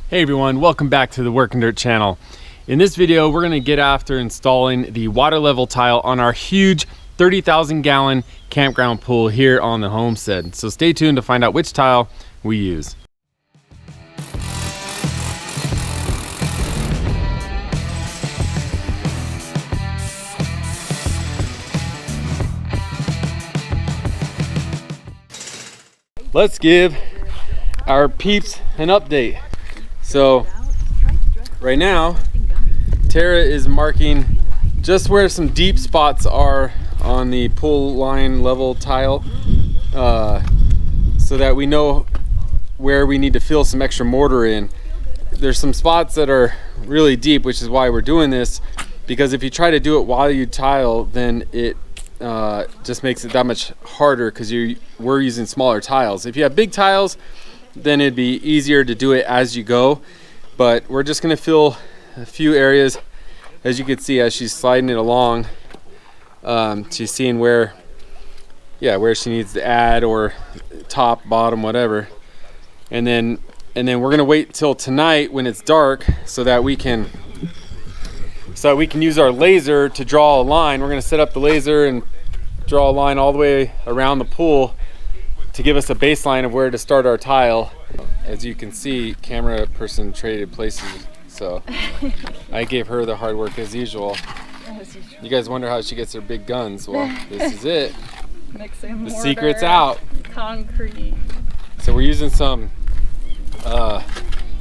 Hey everyone, welcome back to the Working Dirt channel. In this video, we're gonna get after installing the water level tile on our huge 30,000 gallon campground pool here on the homestead. So stay tuned to find out which tile we use. Let's give our peeps an update. So right now, Tara is marking just where some deep spots are on the pool line level tile, so that we know where we need to fill some extra mortar in. There's some spots that are really deep, which is why we're doing this, because if you try to do it while you tile, then it just makes it that much harder because we're using smaller tiles. If you have big tiles, then it'd be easier to do it as you go, but we're just going to fill a few areas. As you can see, as she's sliding it along, she's seeing where she needs to add, or top, bottom, whatever. And then we're going to wait till tonight when it's dark so that we can use our laser to draw a line. We're going to set up the laser and draw a line all the way around the pool to give us a baseline of where to start our tile. As you can see, camera person traded places, so I gave her the hard work as usual. You guys wonder how she gets her big guns. Well, this is it. Mixing the mortar, secret's out. Concrete. So we're using some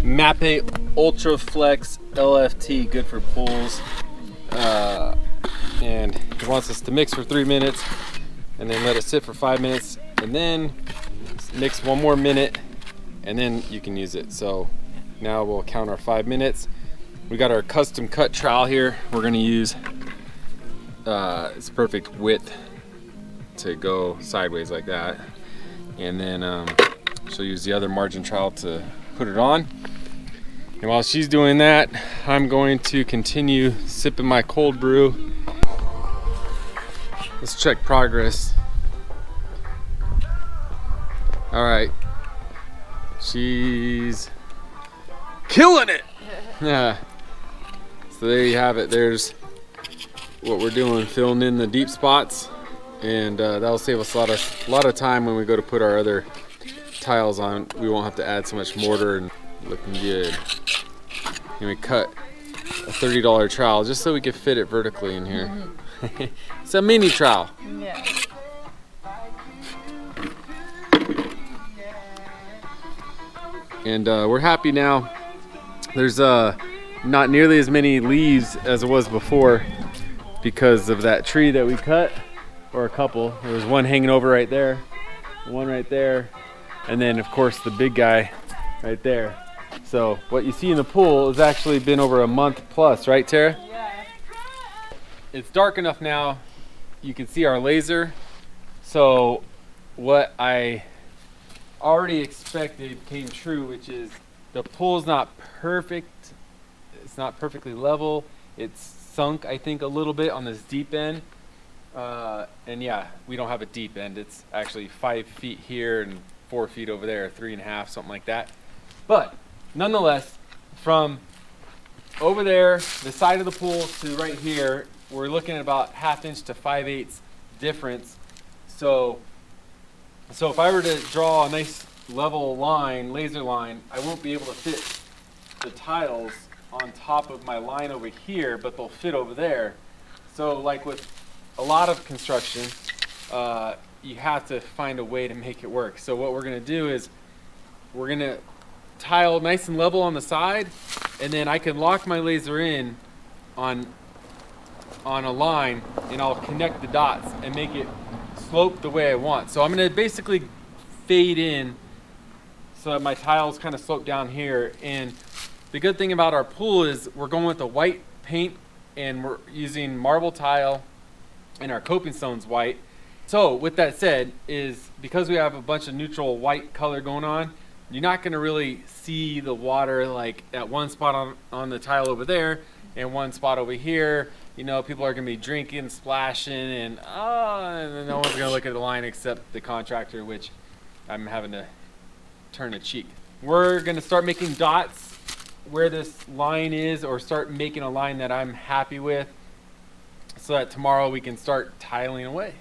Mape Ultra Flex LFT, good for pools. And he wants us to mix for 3 minutes and then let it sit for 5 minutes, and then mix 1 more minute, and then you can use it. So now we'll count our 5 minutes. We got our custom cut trowel here. We're gonna use it's perfect width to go sideways like that, and then she'll use the other margin trowel to put it on. And while she's doing that, I'm going to continue sipping my cold brew. Let's check progress. All right, she's killing it. Yeah. So there you have it. There's what we're doing, filling in the deep spots, and that'll save us a lot of time when we go to put our other tiles on. We won't have to add so much mortar, and looking good. And we cut a $30 trowel just so we could fit it vertically in here. It's a mini trowel. Yeah. And we're happy now. There's not nearly as many leaves as it was before because of that tree that we cut, or a couple. There was one hanging over right there, one right there, and then of course the big guy right there. So what you see in the pool has actually been over a month plus, right, Tara? Yeah. It's dark enough now, you can see our laser. So what I already expected came true, which is the pool's not perfect. It's not perfectly level. It's sunk, I think, a little bit on this deep end. And yeah, we don't have a deep end. It's actually 5 feet here and 4 feet over there, 3.5, something like that. But nonetheless, from over there, the side of the pool, to right here, we're looking at about 1/2 inch to 5/8 difference. So if I were to draw a nice level line, laser line, I won't be able to fit the tiles on top of my line over here, but they'll fit over there. So like with a lot of construction, you have to find a way to make it work. So what we're gonna do is we're gonna tile nice and level on the side, and then I can lock my laser in on a line, and I'll connect the dots and make it slope the way I want. So I'm gonna basically fade in so that my tiles kind of slope down here. And the good thing about our pool is we're going with a white paint, and we're using marble tile, and our coping stone's white. So with that said, is because we have a bunch of neutral white color going on, you're not gonna really see the water like at one spot on the tile over there and one spot over here. You know, people are gonna be drinking, splashing, and then no one's gonna look at the line except the contractor, which I'm having to turn a cheek. We're gonna start making dots where this line is, or start making a line that I'm happy with, so that tomorrow we can start tiling away.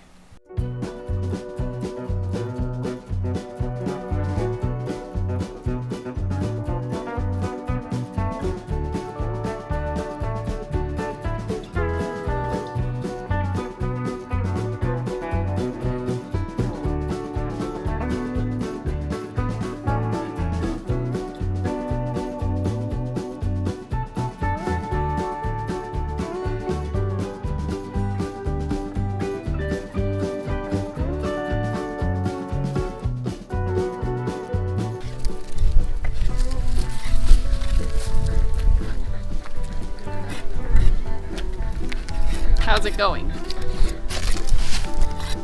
How's it going?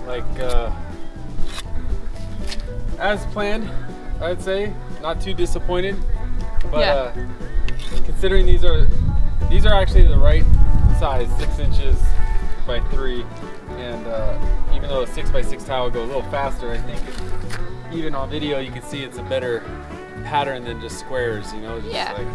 Like as planned, I'd say. Not too disappointed, but Yeah. Considering these are actually the right size, 6 inches by 3, and even though a 6 by 6 tile will go a little faster, I think even on video you can see it's a better pattern than just squares, you know. Just Yeah. like,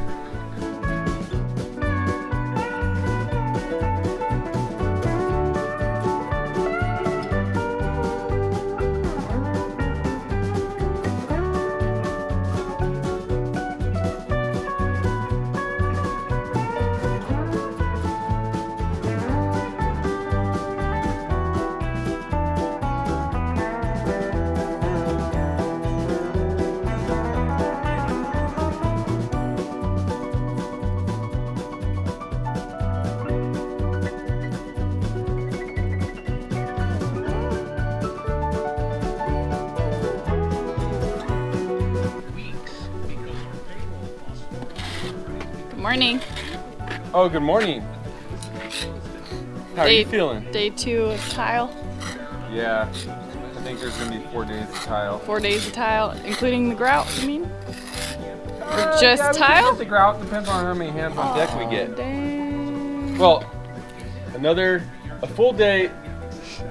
Good morning. oh, good morning. How are you feeling? Day 2 of tile. Yeah, I think there's gonna be 4 days of tile. 4 days of tile, including the grout, you mean? Or just Yeah, we can tile? get the grout, depends on how many hands on deck we get. Dang. Well, a full day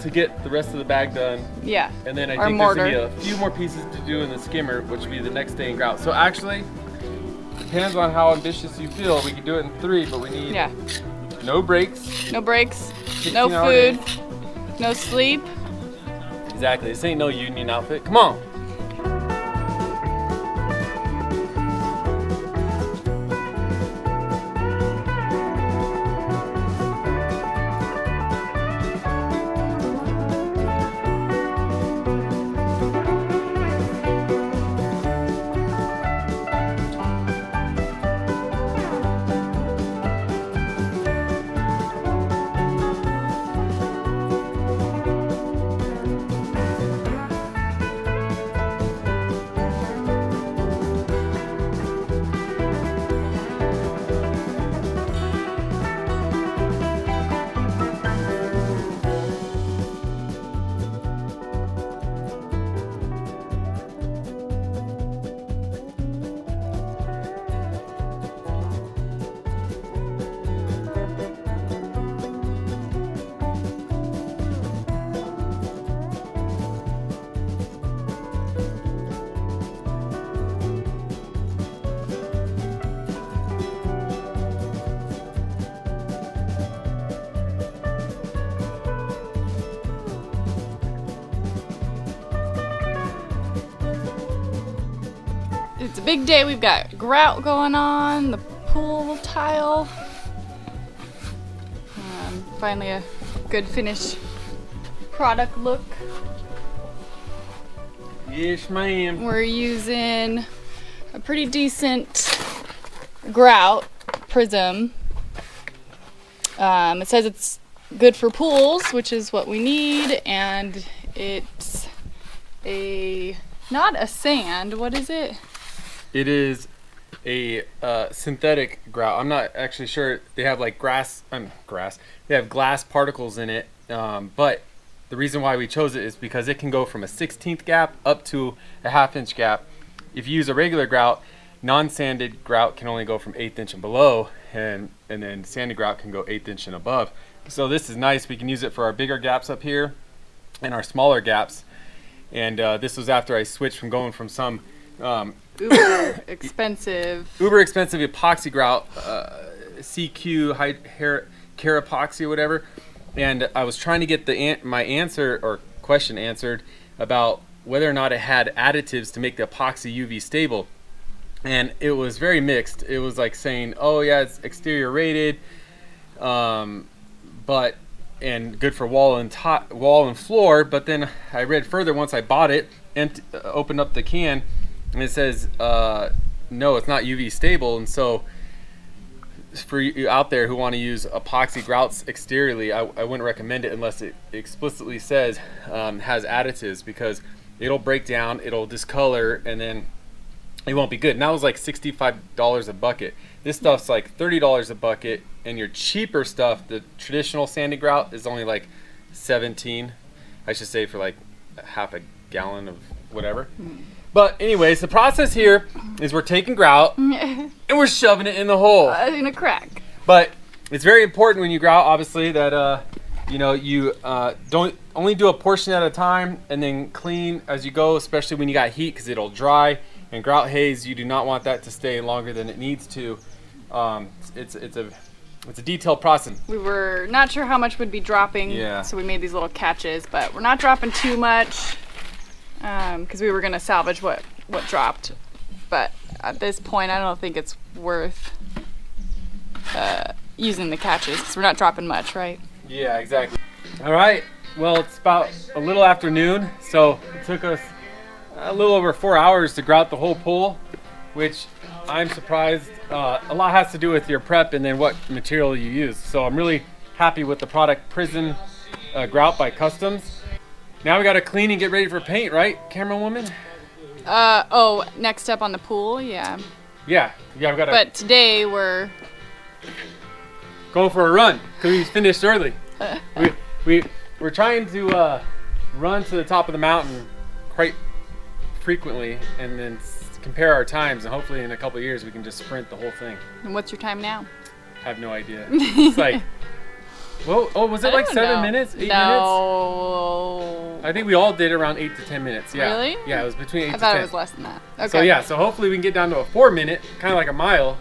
to get the rest of the bag done, Yeah. and then I Our think there's gonna mortar. be a few more pieces to do in the skimmer, which will be the next day in grout. So actually, depends on how ambitious you feel. We can do it in 3, but we need Yeah. no breaks. No breaks, no 16-hour food, days. no sleep. Exactly. This ain't no union outfit. Come on. It's a big day. We've got grout going on, the pool tile. Finally a good finished product look. Yes, ma'am. We're using a pretty decent grout prism. It says it's good for pools, which is what we need, and it's not a sand. What is it? It is a synthetic grout. I'm not actually sure. They have like grass. They have glass particles in it. But the reason why we chose it is because it can go from a 1/16 gap up to a 1/2 inch gap. If you use a regular grout, non-sanded grout can only go from 1/8 inch and below, and then sanded grout can go 1/8 inch and above. So this is nice. We can use it for our bigger gaps up here and our smaller gaps. And this was after I switched from going from some uber expensive. Uber expensive epoxy grout, CQ care epoxy or whatever. And I was trying to get my answer or question answered about whether or not it had additives to make the epoxy UV stable. And it was very mixed. It was like saying, oh yeah, it's exterior rated, but and good for wall and floor. But then I read further once I bought it and opened up the can, and it says no, it's not UV stable. And so for you out there who want to use epoxy grouts exteriorly, I wouldn't recommend it unless it explicitly says has additives, because it'll break down, it'll discolor, and then it won't be good. And that was like $65 a bucket. This stuff's like $30 a bucket, and your cheaper stuff, the traditional sanding grout, is only like 17, I should say, for like half a gallon of whatever. But anyways, the process here is we're taking grout and we're shoving it in the hole. In a crack. But it's very important when you grout, obviously, that you don't only do a portion at a time and then clean as you go, especially when you got heat, because it'll dry. And grout haze, you do not want that to stay longer than it needs to. It's a detailed process. We were not sure how much would be dropping, so we made these little catches, but we're not dropping too much because we were going to salvage what dropped. But at this point, I don't think it's worth using the catches because we're not dropping much, right? Yeah, exactly. All right. Well, it's about a little after noon, so it took us a little over 4 hours to grout the whole pool, which I'm surprised. A lot has to do with your prep and then what material you use. So I'm really happy with the product, Prison Grout by Customs. Now we got to clean and get ready for paint, right, camera woman? Next up on the pool, yeah. Yeah, we got to. But today we're going for a run because we finished early. We're trying to run to the top of the mountain quite frequently and then compare our times, and hopefully in a couple of years we can just sprint the whole thing. And what's your time now? I have no idea. It's like, was it like 7 minutes, 8 minutes? I think we all did around 8 to 10 minutes. Yeah. Really? Yeah, it was between 8 to 10. I thought it was less than that. Okay. So yeah, so hopefully we can get down to a 4 minute, kind of like a mile.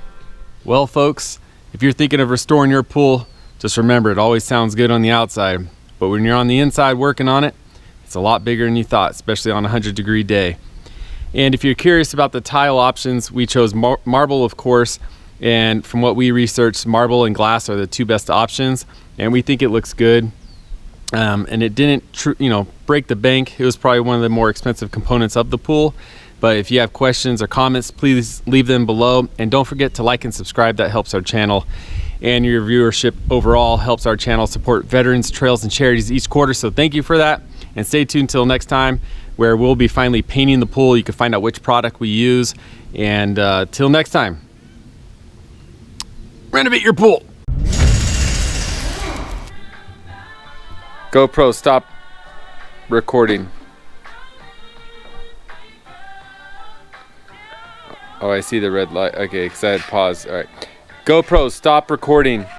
Well, folks, if you're thinking of restoring your pool, just remember it always sounds good on the outside, but when you're on the inside working on it, it's a lot bigger than you thought, especially on a 100-degree day. And if you're curious about the tile options, we chose marble, of course, and from what we researched, marble and glass are the two best options, and we think it looks good. And it didn't break the bank. It was probably one of the more expensive components of the pool. But if you have questions or comments, please leave them below, and don't forget to like and subscribe. That helps our channel, and your viewership overall helps our channel support veterans, trails, and charities each quarter. So thank you for that, and stay tuned till next time, where we'll be finally painting the pool. You can find out which product we use, and till next time, renovate your pool. GoPro, stop recording. Oh, I see the red light. Okay, because I had paused. All right. GoPro, stop recording.